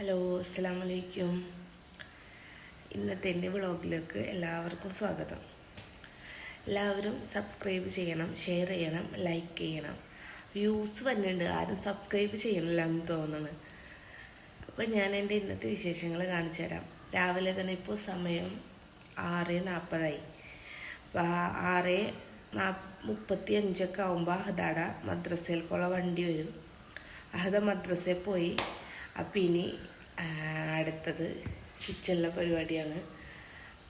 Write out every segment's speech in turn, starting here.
Hello, അസ്സലാമു അലൈക്കും. ഇന്നത്തെ എൻ്റെ വ്ളോഗിലേക്ക് എല്ലാവർക്കും സ്വാഗതം. എല്ലാവരും സബ്സ്ക്രൈബ് ചെയ്യണം, ഷെയർ ചെയ്യണം, ലൈക്ക് ചെയ്യണം. വ്യൂസ് വന്നിട്ടുണ്ട്, ആരും സബ്സ്ക്രൈബ് ചെയ്യണില്ല എന്ന് തോന്നുന്നു. അപ്പോൾ ഞാൻ എൻ്റെ ഇന്നത്തെ വിശേഷങ്ങൾ കാണിച്ചു തരാം. രാവിലെ തന്നെ ഇപ്പോൾ സമയം 6:40. അപ്പോൾ 6:35 ആകുമ്പോൾ അഹദാടെ മദ്രസയിലേക്കുള്ള വണ്ടി വരും. അഹദ മദ്രസയിൽ പോയി. അപ്പം ഇനി അടുത്തത് കിച്ചണിലെ പരിപാടിയാണ്.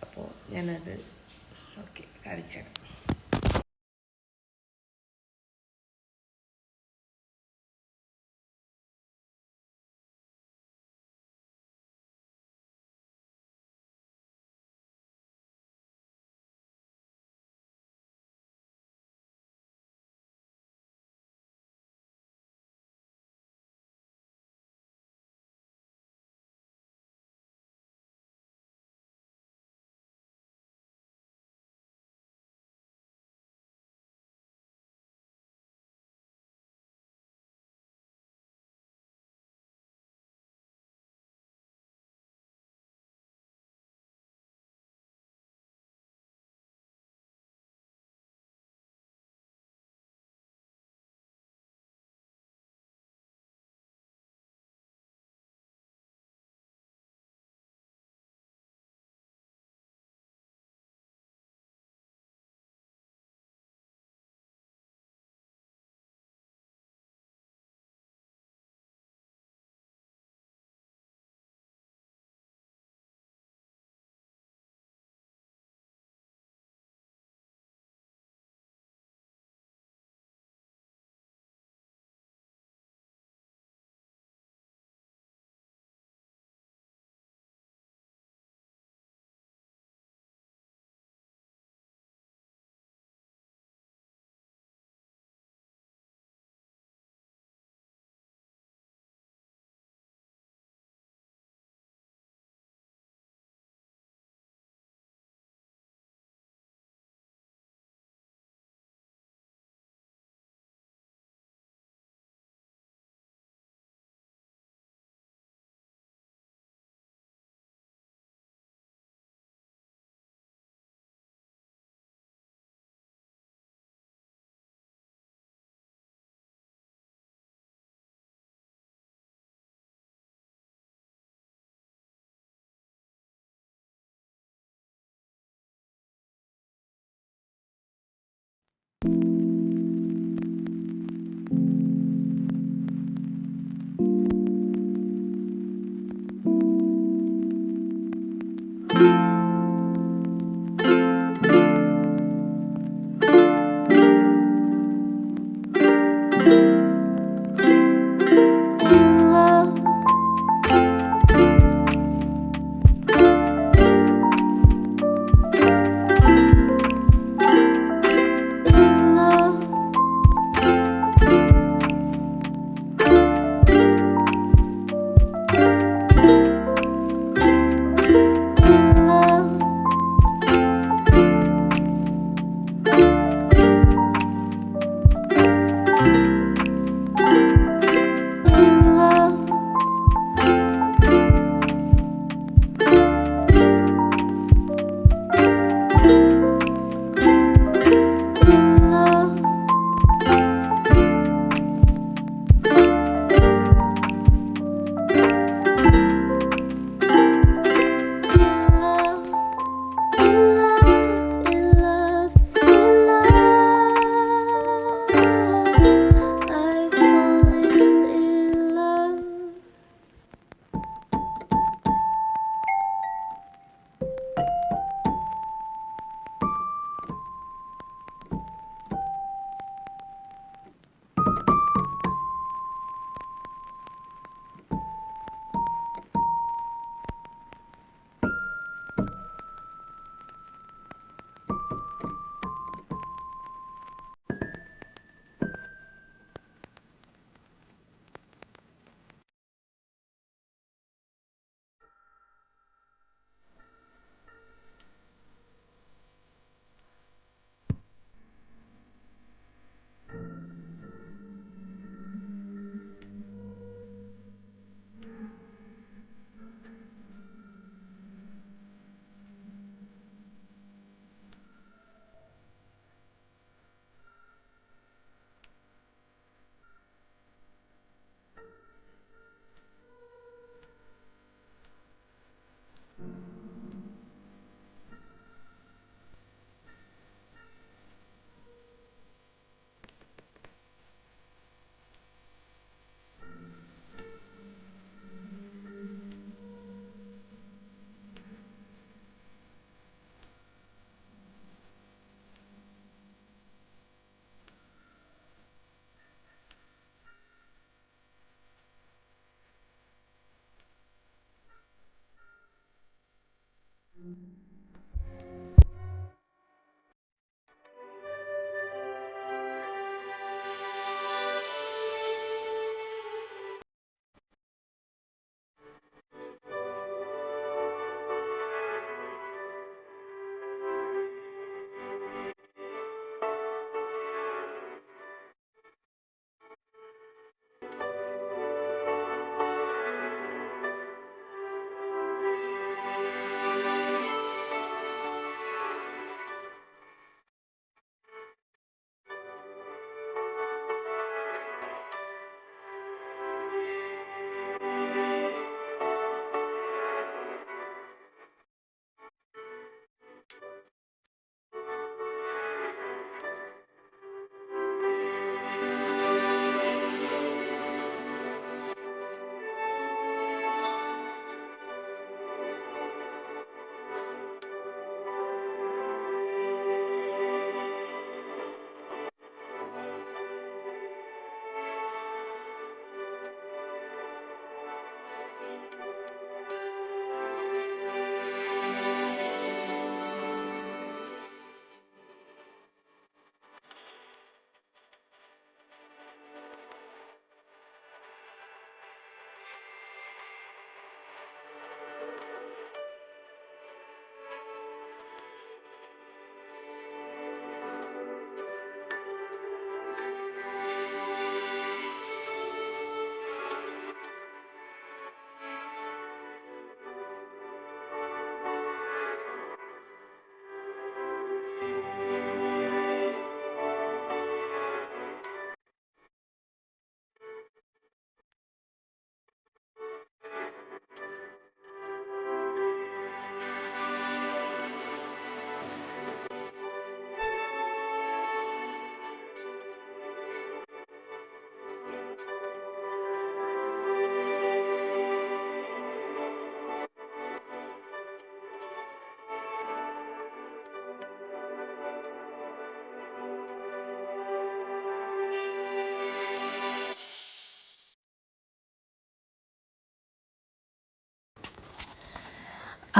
അപ്പോൾ ഞാനത് കാണിച്ചു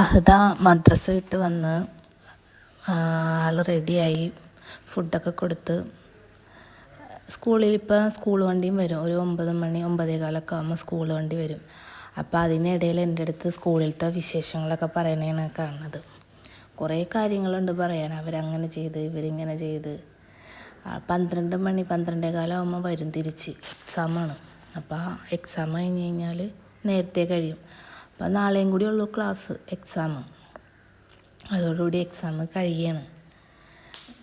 അഹദ മദ്രസ വിട്ട് വന്ന് ആൾ റെഡിയായി, ഫുഡൊക്കെ കൊടുത്ത് സ്കൂൾ വണ്ടിയും വരും. ഒരു 9 മണി 9:15 ആകുമ്പോൾ സ്കൂൾ വണ്ടി വരും. അപ്പോൾ അതിനിടയിൽ എൻ്റെ അടുത്ത് സ്കൂളിലത്തെ വിശേഷങ്ങളൊക്കെ പറയണതാണ് കാണുന്നത്. കുറേ കാര്യങ്ങളുണ്ട് പറയാൻ. അവരങ്ങനെ ചെയ്ത് ഇവരിങ്ങനെ ചെയ്ത്. 12 മണി 12:15 ആകുമ്പോൾ വരും തിരിച്ച്. എക്സാമാണ്. അപ്പോൾ എക്സാം കഴിഞ്ഞ് കഴിഞ്ഞാൽ നേരത്തെ കഴിയും. അപ്പോൾ നാളെയും കൂടി ഉള്ളൂ ക്ലാസ്, എക്സാം. അതോടുകൂടി എക്സാം കഴിയാണ്.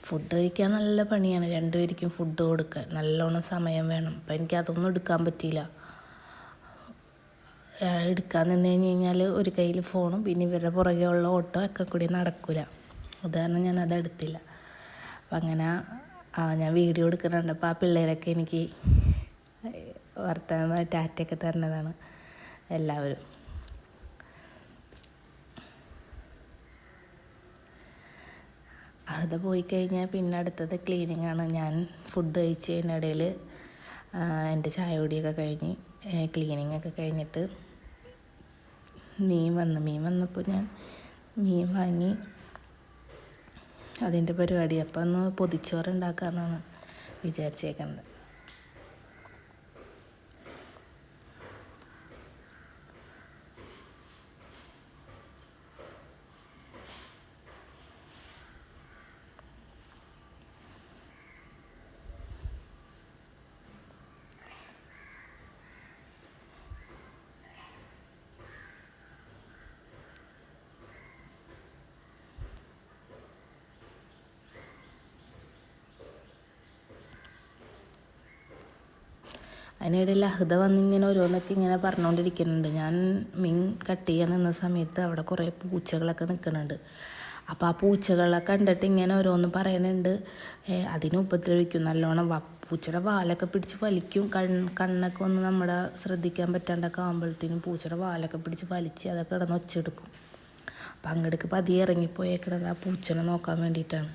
ഫുഡ് കഴിക്കാൻ നല്ല പണിയാണ്. രണ്ടുപേർക്കും ഫുഡ് കൊടുക്കാൻ നല്ലോണം സമയം വേണം. അപ്പം എനിക്കതൊന്നും എടുക്കാൻ പറ്റിയില്ല. എടുക്കാൻ നിന്ന് കഴിഞ്ഞാൽ ഒരു കയ്യിൽ ഫോണും പിന്നെ ഇവരുടെ പുറകെ ഉള്ള ഓട്ടോ ഒക്കെ കൂടി നടക്കില്ല. അത് കാരണം ഞാനത് എടുത്തില്ല. അപ്പം അങ്ങനെ ഞാൻ വീഡിയോ എടുക്കുന്നുണ്ട്. അപ്പോൾ ആ പിള്ളേരൊക്കെ എനിക്ക് വർത്തമാനം ടാറ്റയൊക്കെ തരുന്നതാണ് എല്ലാവരും. അത് പോയി കഴിഞ്ഞാൽ പിന്നെ അടുത്തത് ക്ലീനിങ് ആണ്. ഞാൻ ഫുഡ് കഴിച്ചതിനിടയിൽ എൻ്റെ ചായ കുടിയൊക്കെ കഴിഞ്ഞ് ക്ലീനിങ് ഒക്കെ കഴിഞ്ഞിട്ട് മീൻ വന്നപ്പോൾ ഞാൻ മീൻ വാങ്ങി അതിൻ്റെ പരിപാടി. അപ്പം ഒന്ന് പൊതിച്ചോറ് ഉണ്ടാക്കാമെന്നാണ് വിചാരിച്ചേക്കുന്നത്. അതിനിടയിൽ അഹദ വന്നിങ്ങനെ ഓരോന്നൊക്കെ ഇങ്ങനെ പറഞ്ഞുകൊണ്ടിരിക്കുന്നുണ്ട്. ഞാൻ മീൻ കട്ട് ചെയ്യാൻ നിന്ന സമയത്ത് അവിടെ കുറേ പൂച്ചകളൊക്കെ നിൽക്കുന്നുണ്ട്. അപ്പോൾ ആ പൂച്ചകളെ കണ്ടിട്ട് ഇങ്ങനെ ഓരോന്ന് പറയുന്നുണ്ട്. അതിനെ ഉപദ്രവിക്കും നല്ലോണം. പൂച്ചയുടെ വാലൊക്കെ പിടിച്ച് വലിക്കും. കണ്ണൊക്കെ ഒന്ന് നമ്മുടെ ശ്രദ്ധിക്കാൻ പറ്റാണ്ടൊക്കെ ആകുമ്പോഴത്തേനും പൂച്ചയുടെ വാലൊക്കെ പിടിച്ച് വലിച്ച് അതൊക്കെ കിടന്ന് ഒച്ചെടുക്കും. അപ്പം അങ്ങോട്ടേക്ക് പതിയെ ഇറങ്ങിപ്പോയേക്കണത് ആ പൂച്ചനെ നോക്കാൻ വേണ്ടിയിട്ടാണ്.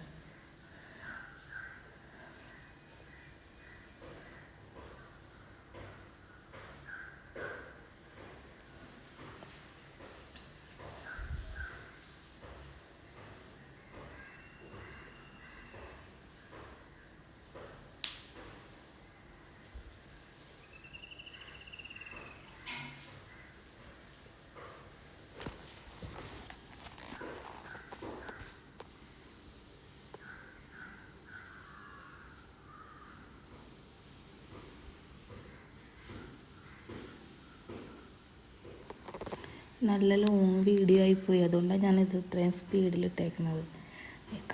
നല്ല ലോങ് വീഡിയോ ആയിപ്പോയി, അതുകൊണ്ടാണ് ഞാനിത് ഇത്രയും സ്പീഡിലിട്ടേക്കുന്നത്.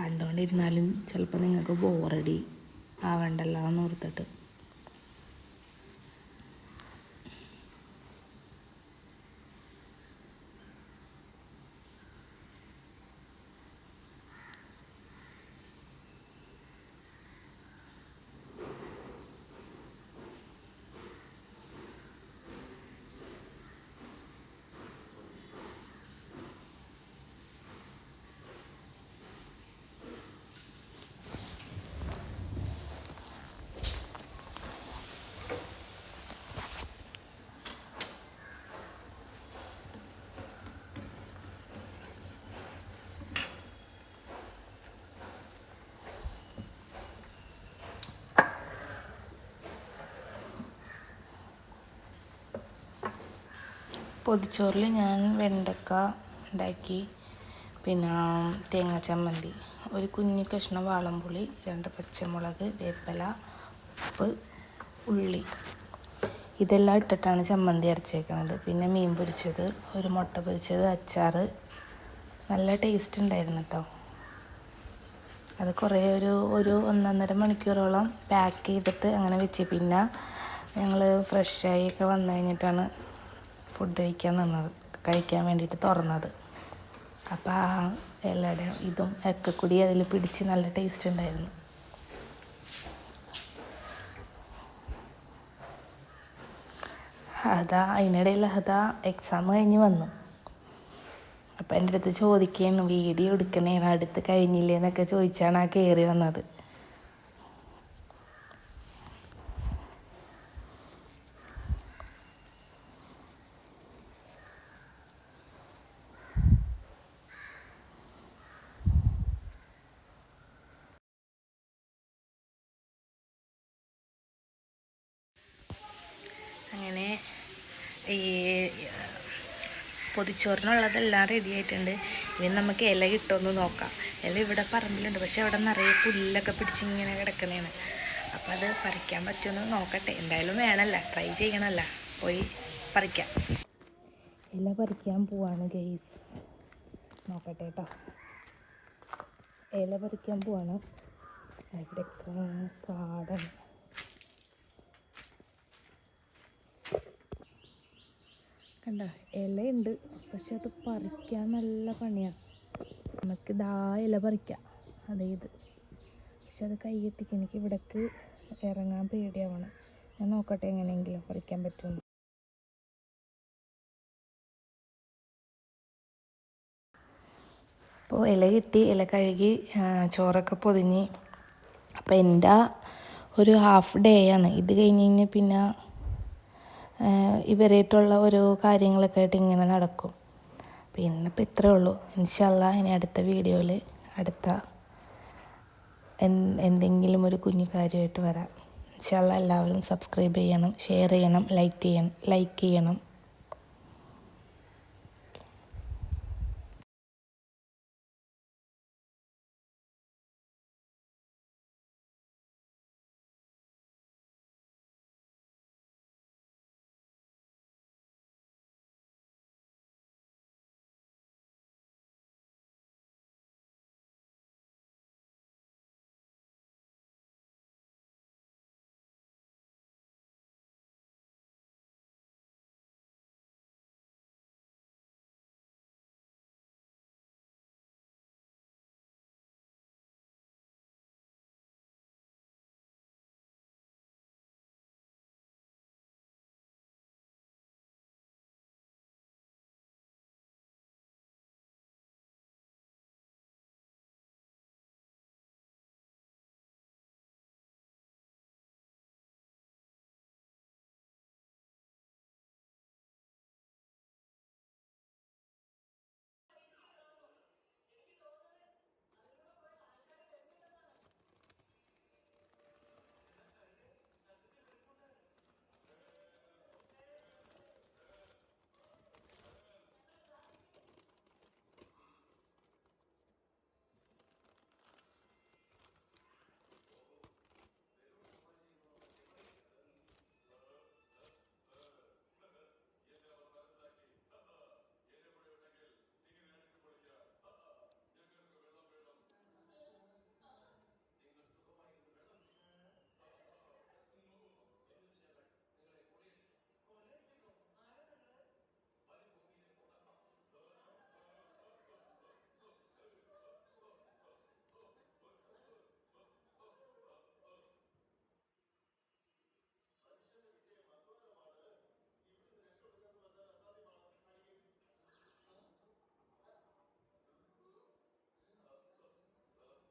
കണ്ടുകൊണ്ടിരുന്നാലും ചിലപ്പോൾ നിങ്ങൾക്ക് ബോറടി ആവണ്ടല്ലോ എന്ന് ഓർത്തിട്ട്. പൊതിച്ചോറിൽ ഞാൻ വെണ്ടക്ക ഉണ്ടാക്കി, പിന്നെ തേങ്ങ ചമ്മന്തി, ഒരു കുഞ്ഞു കഷ്ണം വാളംപുളി, 2 പച്ചമുളക്, വേപ്പില, ഉപ്പ്, ഉള്ളി, ഇതെല്ലാം ഇട്ടിട്ടാണ് ചമ്മന്തി അരച്ചേക്കണത്. പിന്നെ മീൻ പൊരിച്ചത്, ഒരു മുട്ട പൊരിച്ചത്, അച്ചാർ. നല്ല ടേസ്റ്റ് ഉണ്ടായിരുന്നു കേട്ടോ. അത് കുറേ ഒരു 1.5 മണിക്കൂറോളം പാക്ക് ചെയ്തിട്ട് അങ്ങനെ വെച്ച്. പിന്നെ ഞങ്ങൾ ഫ്രഷായി ഒക്കെ വന്നു കഴിഞ്ഞിട്ടാണ് ഫുഡ് കഴിക്കാൻ വേണ്ടിയിട്ട് തുറന്നത്. അപ്പോൾ ആ ഇലയുടെ ഇതും ഒക്കെ കൂടി അതിൽ പിടിച്ച് നല്ല ടേസ്റ്റ് ഉണ്ടായിരുന്നു. അതിനിടയിൽ എക്സാം കഴിഞ്ഞ് വന്നു. അപ്പം എൻ്റെ അടുത്ത് ചോദിക്കുകയാണ്, വീഡിയോ എടുക്കണേണ്, അടുത്ത് കഴിഞ്ഞില്ലേ എന്നൊക്കെ ചോദിച്ചാണ് ആ കയറി വന്നത്. അങ്ങനെ ഈ പൊതിച്ചോറിനുള്ളതെല്ലാം റെഡി ആയിട്ടുണ്ട്. ഇനി നമുക്ക് ഇല കിട്ടുമെന്ന് നോക്കാം. ഇല ഇവിടെ പറമ്പിലുണ്ട്, പക്ഷെ അവിടെ നിറയെ പുല്ലൊക്കെ പിടിച്ചിങ്ങനെ കിടക്കണേണ്. അപ്പം അത് പറിക്കാൻ പറ്റുമെന്ന് നോക്കട്ടെ. എന്തായാലും വേണമല്ല, ട്രൈ ചെയ്യണമല്ല. പോയി പറിക്കാം. ഇല പറിക്കാൻ പോവാണ് ഗൈസ്. നോക്കട്ടെ കേട്ടോ. ഇല പറിക്കാൻ പോവാണ്. ഇവിടെ കാടാണ്. കണ്ട, ഇലയുണ്ട്, പക്ഷെ അത് പറിക്കാൻ നല്ല പണിയാണ്. നമുക്ക് ഇല പറിക്കാം, ഇത്. പക്ഷെ അത് കൈയെത്തിക്കും. എനിക്ക് ഇവിടേക്ക് ഇറങ്ങാൻ പേടിയാവണം. ഞാൻ നോക്കട്ടെ എങ്ങനെയെങ്കിലും പറിക്കാൻ പറ്റുമെന്ന്. അപ്പോൾ ഇല കിട്ടി, ഇല കഴുകി, ചോറൊക്കെ പൊതിഞ്ഞ്. അപ്പോൾ എൻ്റെ ഒരു ഹാഫ് ഡേ ആണ് ഇത്. കഴിഞ്ഞ് കഴിഞ്ഞാൽ പിന്നെ ഇവരായിട്ടുള്ള ഓരോ കാര്യങ്ങളൊക്കെ ആയിട്ട് ഇങ്ങനെ നടക്കും. അപ്പോൾ ഇന്നിപ്പോൾ ഇത്രയേ ഉള്ളൂ. ഇൻഷാ അല്ലാഹ് ഇനി അടുത്ത വീഡിയോയിൽ എന്തെങ്കിലും ഒരു കുഞ്ഞു കാര്യമായിട്ട് വരാം. ഇൻഷാ അല്ലാഹ് എല്ലാവരും സബ്സ്ക്രൈബ് ചെയ്യണം, ഷെയർ ചെയ്യണം, ലൈക്ക് ചെയ്യണം.